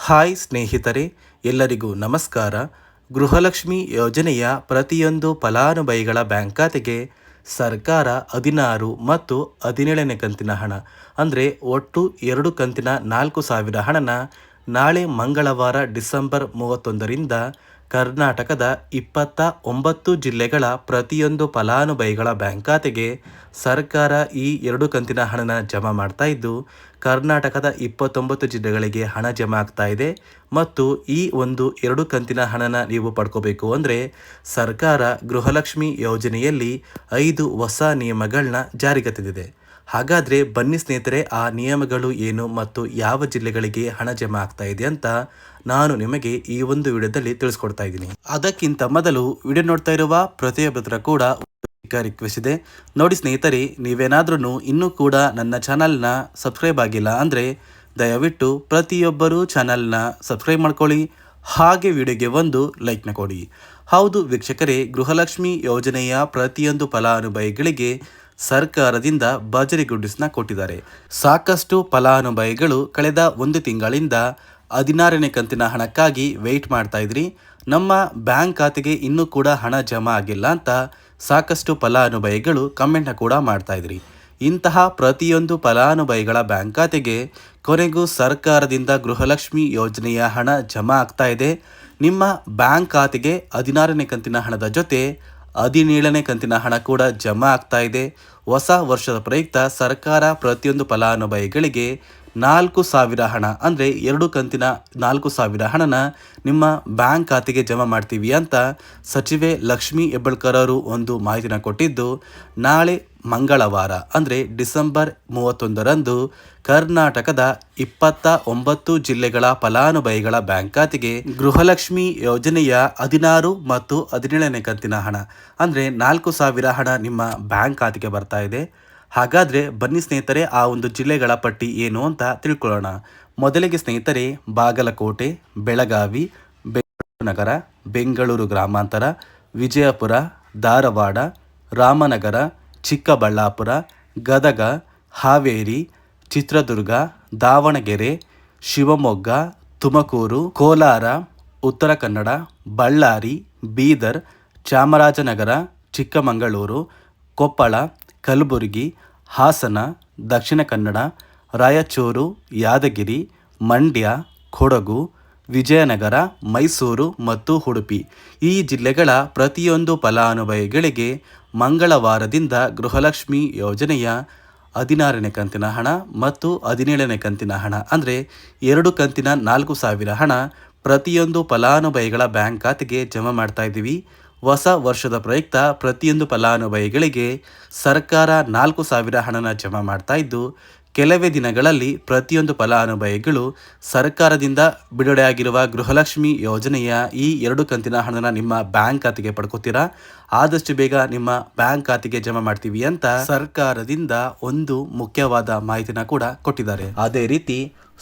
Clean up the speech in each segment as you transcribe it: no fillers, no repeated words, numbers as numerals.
Hi ಸ್ನೇಹಿತರೆ, ಎಲ್ಲರಿಗೂ ನಮಸ್ಕಾರ. ಗೃಹಲಕ್ಷ್ಮಿ ಯೋಜನೆಯ ಪ್ರತಿಯೊಂದು ಫಲಾನುಭವಿಗಳ ಬ್ಯಾಂಕ್ ಖಾತೆಗೆ ಸರ್ಕಾರ 16 ಮತ್ತು 17ನೇ ಕಂತಿನ ಹಣ ಅಂದರೆ ಒಟ್ಟು 2 ಕಂತಿನ 4,000 ಹಣನ ನಾಳೆ ಮಂಗಳವಾರ ಡಿಸೆಂಬರ್ 31ರಿಂದ ಕರ್ನಾಟಕದ 29 ಜಿಲ್ಲೆಗಳ ಪ್ರತಿಯೊಂದು ಫಲಾನುಭವಿಗಳ ಬ್ಯಾಂಕ್ ಖಾತೆಗೆ ಸರ್ಕಾರ ಈ 2 ಕಂತಿನ ಹಣನ ಜಮಾ ಮಾಡ್ತಾ ಇದ್ದು, ಕರ್ನಾಟಕದ 29 ಜಿಲ್ಲೆಗಳಿಗೆ ಹಣ ಜಮಾ ಆಗ್ತಾ ಇದೆ. ಮತ್ತು ಈ ಒಂದು 2 ಕಂತಿನ ಹಣನ ನೀವು ಪಡ್ಕೋಬೇಕು ಅಂದರೆ ಸರ್ಕಾರ ಗೃಹಲಕ್ಷ್ಮಿ ಯೋಜನೆಯಲ್ಲಿ 5 ಹೊಸ ನಿಯಮಗಳನ್ನ ಜಾರಿಗೆ ತಂದಿದೆ. ಹಾಗಾದರೆ ಬನ್ನಿ ಸ್ನೇಹಿತರೆ, ಆ ನಿಯಮಗಳು ಏನು ಮತ್ತು ಯಾವ ಜಿಲ್ಲೆಗಳಿಗೆ ಹಣ ಜಮಾ ಆಗ್ತಾ ಇದೆ ಅಂತ ನಾನು ನಿಮಗೆ ಈ ಒಂದು ವಿಡಿಯೋದಲ್ಲಿ ತಿಳಿಸ್ಕೊಡ್ತಾ ಇದ್ದೀನಿ. ಅದಕ್ಕಿಂತ ಮೊದಲು ವಿಡಿಯೋ ನೋಡ್ತಾ ಇರುವ ಪ್ರತಿಯೊಬ್ಬರ ಕೂಡ ರಿಕ್ವೆಸ್ಟ್ ಇದೆ. ನೋಡಿ ಸ್ನೇಹಿತರೆ, ನೀವೇನಾದ್ರೂ ಇನ್ನೂ ಕೂಡ ನನ್ನ ಚಾನಲ್ನ ಸಬ್ಸ್ಕ್ರೈಬ್ ಆಗಿಲ್ಲ ಅಂದರೆ ದಯವಿಟ್ಟು ಪ್ರತಿಯೊಬ್ಬರು ಚಾನಲ್ನ ಸಬ್ಸ್ಕ್ರೈಬ್ ಮಾಡ್ಕೊಳ್ಳಿ, ಹಾಗೆ ವಿಡಿಯೋಗೆ ಒಂದು ಲೈಕ್ನ ಕೊಡಿ. ಹೌದು ವೀಕ್ಷಕರೇ, ಗೃಹಲಕ್ಷ್ಮಿ ಯೋಜನೆಯ ಪ್ರತಿಯೊಂದು ಫಲಾನುಭವಿಗಳಿಗೆ ಸರ್ಕಾರದಿಂದ ಭರ್ಜರಿ ಗುಡ್ಡಿಸ್ನ ಕೊಟ್ಟಿದ್ದಾರೆ. ಸಾಕಷ್ಟು ಫಲಾನುಭವಿಗಳು ಕಳೆದ 1 ತಿಂಗಳಿಂದ 16ನೇ ಕಂತಿನ ಹಣಕ್ಕಾಗಿ ವೆಯ್ಟ್ ಮಾಡ್ತಾ ಇದ್ರಿ. ನಮ್ಮ ಬ್ಯಾಂಕ್ ಖಾತೆಗೆ ಇನ್ನೂ ಕೂಡ ಹಣ ಜಮಾ ಆಗಿಲ್ಲ ಅಂತ ಸಾಕಷ್ಟು ಫಲಾನುಭವಿಗಳು ಕಮೆಂಟ್ನ ಕೂಡ ಮಾಡ್ತಾ ಇದ್ರಿ. ಇಂತಹ ಪ್ರತಿಯೊಂದು ಫಲಾನುಭವಿಗಳ ಬ್ಯಾಂಕ್ ಖಾತೆಗೆ ಕೊನೆಗೂ ಸರ್ಕಾರದಿಂದ ಗೃಹಲಕ್ಷ್ಮಿ ಯೋಜನೆಯ ಹಣ ಜಮಾ ಆಗ್ತಾ ಇದೆ. ನಿಮ್ಮ ಬ್ಯಾಂಕ್ ಖಾತೆಗೆ 16ನೇ ಕಂತಿನ ಹಣದ ಜೊತೆ 17ನೇ ಕಂತಿನ ಹಣ ಕೂಡ ಜಮಾ ಆಗ್ತಾ ಇದೆ. ಹೊಸ ವರ್ಷದ ಪ್ರಯುಕ್ತ ಸರ್ಕಾರ ಪ್ರತಿಯೊಂದು ಫಲಾನುಭವಿಗಳಿಗೆ 4,000 ಹಣ ಅಂದರೆ 2 ಕಂತಿನ 4,000 ಹಣನ ನಿಮ್ಮ ಬ್ಯಾಂಕ್ ಖಾತೆಗೆ ಜಮಾ ಮಾಡ್ತೀವಿ ಅಂತ ಸಚಿವೆ ಲಕ್ಷ್ಮೀ ಹೆಬ್ಬಾಳ್ಕರ್ ಅವರು ಒಂದು ಮಾಹಿತಿನ ಕೊಟ್ಟಿದ್ದು, ನಾಳೆ ಮಂಗಳವಾರ ಅಂದರೆ ಡಿಸೆಂಬರ್ 31ರಂದು ಕರ್ನಾಟಕದ 29 ಜಿಲ್ಲೆಗಳ ಫಲಾನುಭವಿಗಳ ಬ್ಯಾಂಕ್ ಖಾತೆಗೆ ಗೃಹಲಕ್ಷ್ಮಿ ಯೋಜನೆಯ 16 ಮತ್ತು 17ನೇ ಕಂತಿನ ಹಣ ಅಂದರೆ 4,000 ಹಣ ನಿಮ್ಮ ಬ್ಯಾಂಕ್ ಖಾತೆಗೆ ಬರ್ತಾ ಇದೆ. ಹಾಗಾದರೆ ಬನ್ನಿ ಸ್ನೇಹಿತರೆ, ಆ ಒಂದು ಜಿಲ್ಲೆಗಳ ಪಟ್ಟಿ ಏನು ಅಂತ ತಿಳ್ಕೊಳ್ಳೋಣ. ಮೊದಲಿಗೆ ಸ್ನೇಹಿತರೆ, ಬಾಗಲಕೋಟೆ, ಬೆಳಗಾವಿ, ಬೆಂಗಳೂರು ನಗರ, ಬೆಂಗಳೂರು ಗ್ರಾಮಾಂತರ, ವಿಜಯಪುರ, ಧಾರವಾಡ, ರಾಮನಗರ, ಚಿಕ್ಕಬಳ್ಳಾಪುರ, ಗದಗ, ಹಾವೇರಿ, ಚಿತ್ರದುರ್ಗ, ದಾವಣಗೆರೆ, ಶಿವಮೊಗ್ಗ, ತುಮಕೂರು, ಕೋಲಾರ, ಉತ್ತರ ಕನ್ನಡ, ಬಳ್ಳಾರಿ, ಬೀದರ್, ಚಾಮರಾಜನಗರ, ಚಿಕ್ಕಮಗಳೂರು, ಕೊಪ್ಪಳ, ಕಲಬುರಗಿ, ಹಾಸನ, ದಕ್ಷಿಣ ಕನ್ನಡ, ರಾಯಚೂರು, ಯಾದಗಿರಿ, ಮಂಡ್ಯ, ಕೊಡಗು, ವಿಜಯನಗರ, ಮೈಸೂರು ಮತ್ತು ಉಡುಪಿ ಈ ಜಿಲ್ಲೆಗಳ ಪ್ರತಿಯೊಂದು ಫಲಾನುಭವಿಗಳಿಗೆ ಮಂಗಳವಾರದಿಂದ ಗೃಹಲಕ್ಷ್ಮಿ ಯೋಜನೆಯ 16ನೇ ಕಂತಿನ ಹಣ ಮತ್ತು 17ನೇ ಕಂತಿನ ಹಣ ಅಂದರೆ 2 ಕಂತಿನ 4,000 ಹಣ ಪ್ರತಿಯೊಂದು ಫಲಾನುಭವಿಗಳ ಬ್ಯಾಂಕ್ ಖಾತೆಗೆ ಜಮಾ ಮಾಡ್ತಾ ಇದ್ದೀವಿ. ಹೊಸ ವರ್ಷದ ಪ್ರಯುಕ್ತ ಪ್ರತಿಯೊಂದು ಫಲಾನುಭವಿಗಳಿಗೆ ಸರ್ಕಾರ 4,000 ಹಣನ ಜಮಾ ಮಾಡ್ತಾ ಇದ್ದು, ಕೆಲವೇ ದಿನಗಳಲ್ಲಿ ಪ್ರತಿಯೊಂದು ಫಲಾನುಭವಿಗಳು ಸರ್ಕಾರದಿಂದ ಬಿಡುಗಡೆಯಾಗಿರುವ ಗೃಹಲಕ್ಷ್ಮಿ ಯೋಜನೆಯ ಈ 2 ಕಂತಿನ ಹಣನ ನಿಮ್ಮ ಬ್ಯಾಂಕ್ ಖಾತೆಗೆ ಪಡ್ಕೋತೀರಾ. ಆದಷ್ಟು ಬೇಗ ನಿಮ್ಮ ಬ್ಯಾಂಕ್ ಖಾತೆಗೆ ಜಮಾ ಮಾಡ್ತೀವಿ ಅಂತ ಸರ್ಕಾರದಿಂದ ಒಂದು ಮುಖ್ಯವಾದ ಮಾಹಿತಿನ ಕೂಡ ಕೊಟ್ಟಿದ್ದಾರೆ. ಅದೇ ರೀತಿ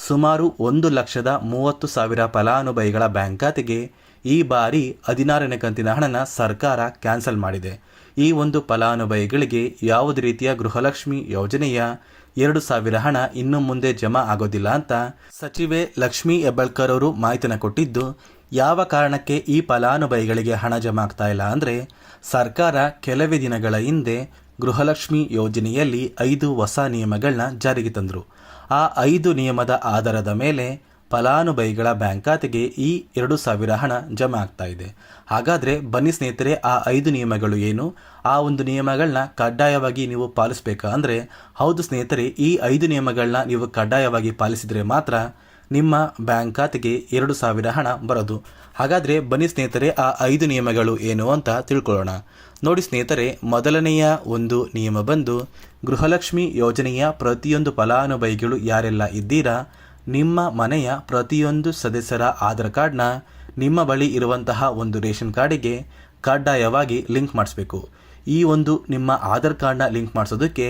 ಸುಮಾರು 1,30,000 ಫಲಾನುಭವಿಗಳ ಬ್ಯಾಂಕ್ ಖಾತೆಗೆ ಈ ಬಾರಿ 16ನೇ ಕಂತಿನ ಹಣನ ಸರ್ಕಾರ ಕ್ಯಾನ್ಸಲ್ ಮಾಡಿದೆ. ಈ ಒಂದು ಫಲಾನುಭವಿಗಳಿಗೆ ಯಾವುದೇ ರೀತಿಯ ಗೃಹಲಕ್ಷ್ಮಿ ಯೋಜನೆಯ 2,000 ಹಣ ಇನ್ನು ಮುಂದೆ ಜಮಾ ಆಗೋದಿಲ್ಲ ಅಂತ ಸಚಿವೆ ಲಕ್ಷ್ಮೀ ಹೆಬ್ಬಾಳ್ಕರ್ ಅವರು ಮಾಹಿತಿನ ಕೊಟ್ಟಿದ್ದು, ಯಾವ ಕಾರಣಕ್ಕೆ ಈ ಫಲಾನುಭವಿಗಳಿಗೆ ಹಣ ಜಮಾ ಆಗ್ತಾ ಇಲ್ಲ ಅಂದರೆ ಸರ್ಕಾರ ಕೆಲವೇ ದಿನಗಳ ಹಿಂದೆ ಗೃಹಲಕ್ಷ್ಮಿ ಯೋಜನೆಯಲ್ಲಿ 5 ಹೊಸ ನಿಯಮಗಳನ್ನ ಜಾರಿಗೆ ತಂದರು. ಆ 5 ನಿಯಮದ ಆಧಾರದ ಮೇಲೆ ಫಲಾನುಭವಿಗಳ ಬ್ಯಾಂಕ್ ಖಾತೆಗೆ ಈ 2,000 ಹಣ ಜಮಾ ಆಗ್ತಾ ಇದೆ. ಹಾಗಾದರೆ ಬನ್ನಿ ಸ್ನೇಹಿತರೆ, ಆ 5 ನಿಯಮಗಳು ಏನು, ಆ ಒಂದು ನಿಯಮಗಳನ್ನ ಕಡ್ಡಾಯವಾಗಿ ನೀವು ಪಾಲಿಸಬೇಕಾ ಅಂದರೆ ಹೌದು ಸ್ನೇಹಿತರೆ, ಈ 5 ನಿಯಮಗಳನ್ನ ನೀವು ಕಡ್ಡಾಯವಾಗಿ ಪಾಲಿಸಿದರೆ ಮಾತ್ರ ನಿಮ್ಮ ಬ್ಯಾಂಕ್ ಖಾತೆಗೆ 2,000 ಹಣ ಬರೋದು. ಹಾಗಾದರೆ ಬನ್ನಿ ಸ್ನೇಹಿತರೆ, ಆ 5 ನಿಯಮಗಳು ಏನು ಅಂತ ತಿಳ್ಕೊಳ್ಳೋಣ. ನೋಡಿ ಸ್ನೇಹಿತರೆ, ಮೊದಲನೆಯ ಒಂದು ನಿಯಮ ಬಂದು ಗೃಹಲಕ್ಷ್ಮಿ ಯೋಜನೆಯ ಪ್ರತಿಯೊಂದು ಫಲಾನುಭವಿಗಳು ಯಾರೆಲ್ಲ ಇದ್ದೀರಾ, ನಿಮ್ಮ ಮನೆಯ ಪ್ರತಿಯೊಂದು ಸದಸ್ಯರ ಆಧಾರ್ ಕಾರ್ಡ್ನ ನಿಮ್ಮ ಬಳಿ ಇರುವಂತಹ ಒಂದು ರೇಷನ್ ಕಾರ್ಡಿಗೆ ಕಡ್ಡಾಯವಾಗಿ ಲಿಂಕ್ ಮಾಡಿಸ್ಬೇಕು. ಈ ಒಂದು ನಿಮ್ಮ ಆಧಾರ್ ಕಾರ್ಡ್ನ ಲಿಂಕ್ ಮಾಡಿಸೋದಕ್ಕೆ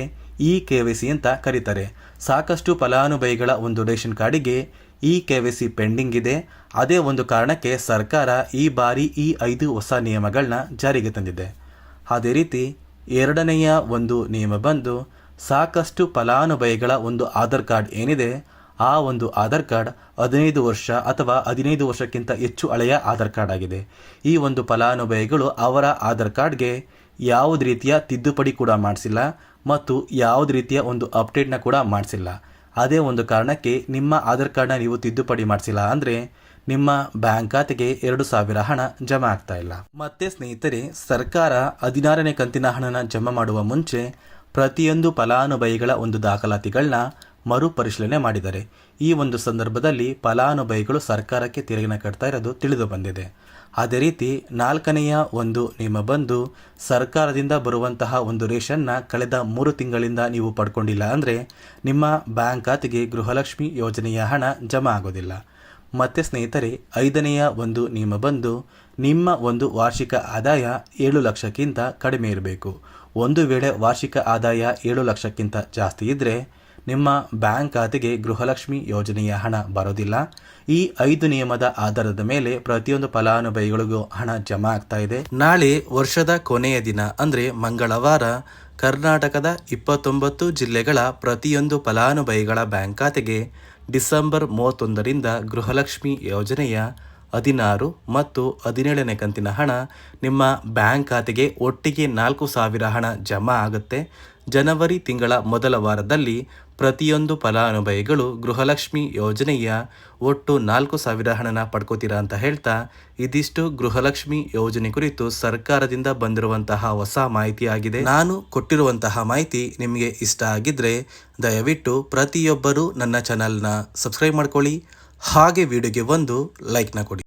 KYC ಅಂತ ಕರೀತಾರೆ. ಸಾಕಷ್ಟು ಫಲಾನುಭವಿಗಳ ಒಂದು ರೇಷನ್ ಕಾರ್ಡಿಗೆ KYC ಪೆಂಡಿಂಗ್ ಇದೆ. ಅದೇ ಒಂದು ಕಾರಣಕ್ಕೆ ಸರ್ಕಾರ ಈ ಬಾರಿ ಈ 5 ಹೊಸ ನಿಯಮಗಳನ್ನ ಜಾರಿಗೆ ತಂದಿದೆ. ಅದೇ ರೀತಿ ಎರಡನೆಯ ಒಂದು ನಿಯಮ ಬಂದು ಸಾಕಷ್ಟು ಫಲಾನುಭವಿಗಳ ಒಂದು ಆಧಾರ್ ಕಾರ್ಡ್ ಏನಿದೆ ಆ ಒಂದು ಆಧಾರ್ ಕಾರ್ಡ್ 15 ವರ್ಷ ಅಥವಾ 15 ವರ್ಷಕ್ಕಿಂತ ಹೆಚ್ಚು ಹಳೆಯ ಆಧಾರ್ ಕಾರ್ಡ್ ಆಗಿದೆ. ಈ ಒಂದು ಫಲಾನುಭವಿಗಳು ಅವರ ಆಧಾರ್ ಕಾರ್ಡ್ಗೆ ಯಾವುದೇ ರೀತಿಯ ತಿದ್ದುಪಡಿ ಕೂಡ ಮಾಡಿಸಿಲ್ಲ ಮತ್ತು ಯಾವುದೇ ರೀತಿಯ ಒಂದು ಅಪ್ಡೇಟ್ನ ಕೂಡ ಮಾಡಿಸಿಲ್ಲ. ಅದೇ ಒಂದು ಕಾರಣಕ್ಕೆ ನಿಮ್ಮ ಆಧಾರ್ ಕಾರ್ಡ್ನ ನೀವು ತಿದ್ದುಪಡಿ ಮಾಡಿಸಿಲ್ಲ ಅಂದರೆ ನಿಮ್ಮ ಬ್ಯಾಂಕ್ ಖಾತೆಗೆ 2,000 ಹಣ ಜಮಾ ಆಗ್ತಾ ಇಲ್ಲ. ಮತ್ತೆ ಸ್ನೇಹಿತರೆ, ಸರ್ಕಾರ 16ನೇ ಕಂತಿನ ಹಣನ ಜಮಾ ಮಾಡುವ ಮುಂಚೆ ಪ್ರತಿಯೊಂದು ಫಲಾನುಭವಿಗಳ ಒಂದು ದಾಖಲಾತಿಗಳನ್ನ ಮರುಪರಿಶೀಲನೆ ಮಾಡಿದ್ದಾರೆ. ಈ ಒಂದು ಸಂದರ್ಭದಲ್ಲಿ ಫಲಾನುಭವಿಗಳು ಸರ್ಕಾರಕ್ಕೆ ತೆರಿಗೆನ ಕಟ್ತಾ ಇರೋದು ತಿಳಿದು ಬಂದಿದೆ. ಅದೇ ರೀತಿ 4ನೆಯ ಒಂದು ನಿಯಮ ಬಂದು ಸರ್ಕಾರದಿಂದ ಬರುವಂತಹ ಒಂದು ರೇಷನ್ನ ಕಳೆದ 3 ತಿಂಗಳಿಂದ ನೀವು ಪಡ್ಕೊಂಡಿಲ್ಲ ಅಂದರೆ ನಿಮ್ಮ ಬ್ಯಾಂಕ್ ಖಾತೆಗೆ ಗೃಹಲಕ್ಷ್ಮಿ ಯೋಜನೆಯ ಹಣ ಜಮಾ ಆಗೋದಿಲ್ಲ. ಮತ್ತು ಸ್ನೇಹಿತರೆ, 5ನೆಯ ಒಂದು ನಿಯಮ ಬಂದು ನಿಮ್ಮ ಒಂದು ವಾರ್ಷಿಕ ಆದಾಯ 7 ಲಕ್ಷಕ್ಕಿಂತ ಕಡಿಮೆ ಇರಬೇಕು. ಒಂದು ವೇಳೆ ವಾರ್ಷಿಕ ಆದಾಯ 7 ಲಕ್ಷಕ್ಕಿಂತ ಜಾಸ್ತಿ ಇದ್ದರೆ ನಿಮ್ಮ ಬ್ಯಾಂಕ್ ಖಾತೆಗೆ ಗೃಹಲಕ್ಷ್ಮಿ ಯೋಜನೆಯ ಹಣ ಬರೋದಿಲ್ಲ. ಈ 5 ನಿಯಮದ ಆಧಾರದ ಮೇಲೆ ಪ್ರತಿಯೊಂದು ಫಲಾನುಭವಿಗಳಿಗೂ ಹಣ ಜಮಾ ಆಗ್ತಾ ಇದೆ. ನಾಳೆ ವರ್ಷದ ಕೊನೆಯ ದಿನ ಅಂದರೆ ಮಂಗಳವಾರ ಕರ್ನಾಟಕದ 29 ಜಿಲ್ಲೆಗಳ ಪ್ರತಿಯೊಂದು ಫಲಾನುಭವಿಗಳ ಬ್ಯಾಂಕ್ ಖಾತೆಗೆ ಡಿಸೆಂಬರ್ 31ರಿಂದ ಗೃಹಲಕ್ಷ್ಮಿ ಯೋಜನೆಯ 16 ಮತ್ತು 17ನೇ ಕಂತಿನ ಹಣ ನಿಮ್ಮ ಬ್ಯಾಂಕ್ ಖಾತೆಗೆ ಒಟ್ಟಿಗೆ 4,000 ಹಣ ಜಮಾ ಆಗುತ್ತೆ. ಜನವರಿ ತಿಂಗಳ ಮೊದಲ ವಾರದಲ್ಲಿ ಪ್ರತಿಯೊಂದು ಫಲಾನುಭವಿಗಳು ಗೃಹಲಕ್ಷ್ಮಿ ಯೋಜನೆಯ ಒಟ್ಟು 4,000 ಹಣನ ಪಡ್ಕೋತೀರಾ ಅಂತ ಹೇಳ್ತಾ, ಇದಿಷ್ಟು ಗೃಹಲಕ್ಷ್ಮಿ ಯೋಜನೆ ಕುರಿತು ಸರ್ಕಾರದಿಂದ ಬಂದಿರುವಂತಹ ಹೊಸ ಮಾಹಿತಿಯಾಗಿದೆ. ನಾನು ಕೊಟ್ಟಿರುವಂತಹ ಮಾಹಿತಿ ನಿಮಗೆ ಇಷ್ಟ ಆಗಿದ್ರೆ ದಯವಿಟ್ಟು ಪ್ರತಿಯೊಬ್ಬರು ನನ್ನ ಚಾನಲ್ನ ಸಬ್ಸ್ಕ್ರೈಬ್ ಮಾಡ್ಕೊಳ್ಳಿ, ಹಾಗೆ ವಿಡಿಯೋಗೆ ಒಂದು ಲೈಕ್ನ ಕೊಡಿ.